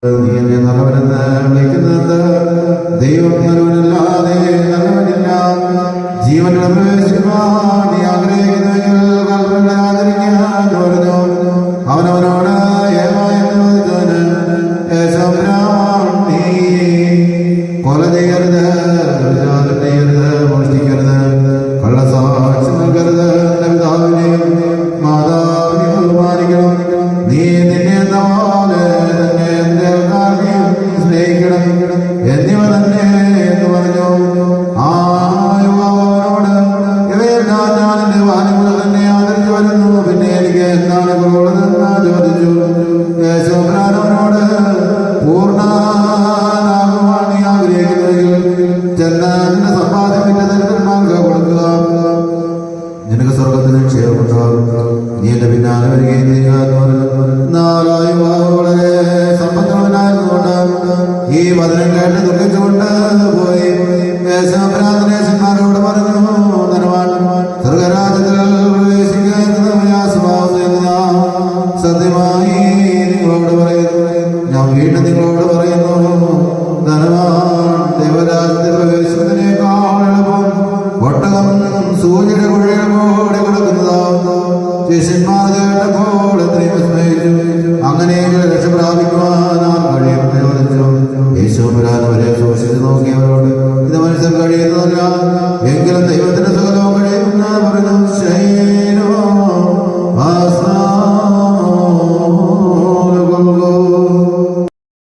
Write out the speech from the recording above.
നീ എന്നെ നല്ലവനെന്ന് വിളിക്കുന്നത് ദൈവം നല്ലവനല്ലാതെ നല്ലവനില്ല. ജീവനുള്ള പ്രവേശിക്കുവാൻ നീ ആഗ്രഹിക്കുന്നുവെങ്കിൽ കൽപ്പനകളെ ആചരിക്കാൻ പറഞ്ഞു. അവനവനോട് നീ കൊല ചെയ്യരുത്, വ്യഭിചാരം ചെയ്യരുത്, മോഷ്ടിക്കരുത്, കള്ളസാക്ഷ്യം നൽകരുത്, നിന്റെ പിതാവിനെയും മാതാവിനെയും ബഹുമാനിക്കണം. നീ നിന്നെ എന്ന പോലെ തന്നെ സ്നേഹിക്കണം എന്നിവ തന്നെ എന്ന് പറഞ്ഞു. ആ യുവാവിനോട് ഇവയെല്ലാം ഞാൻ എന്റെ ബാല്യം മുതൽ തന്നെ ആദരിച്ചു വരുന്നു, പിന്നെ എനിക്ക് എന്താണ് കുറവുള്ളതെന്ന് ചോദിച്ചു. യേശുവിനോട് പൂർണ്ണനാകുവാൻ നീ ആഗ്രഹിക്കുന്നെങ്കിൽ ചെന്ന് നിന്റെ സമ്പാദ്യം വിറ്റ് ദരിദ്രന്മാർക്ക് കൊടുക്കുക, നിനക്ക് സ്വർഗത്തിൽ നിക്ഷേപമുണ്ടാകും. നീ എന്റെ പിന്നാലെ വരികയും ചെയ്യുക. നാലായി വളരെ സമ്പന്നവനായതുകൊണ്ട് ഈ വചനം കേട്ട് ദുഃഖിച്ചുകൊണ്ട് പോയി. യേശുനാഥനേശന്മാരോട് പറഞ്ഞു, ധനവാൻ സ്വർഗരാജ്യത്തിൽ പ്രവേശിക്കുന്നത് പ്രയാസമാകുന്നില്ല. സത്യമായി നിങ്ങളോട് പറയുന്നു, ഞാൻ വീണ്ടും നിങ്ങളോട് പറയുന്നു, ധനവാൻ ദൈവരാജ്യത്തിൽ പ്രവേശിക്കുന്നതിനേക്കാൾ എളുപ്പം ഒട്ടകം സൂര്യയുടെ കുഴികൾ കൂടെ കൊടുക്കുന്നതാവുന്നു. ശിഷ്യന്മാർ കേട്ടപ്പോൾ എത്രയും വിസ്മയിച്ചു. അങ്ങനെയെങ്കിൽ രക്ഷ പ്രാപിക്കുവാൻ ആർ കഴിയുമെന്ന് ചോദിച്ചു. യേശു വരെ സൂക്ഷിച്ചു നോക്കിയവരോട്, ഇത് മനുഷ്യൻ കഴിയുന്നതല്ല,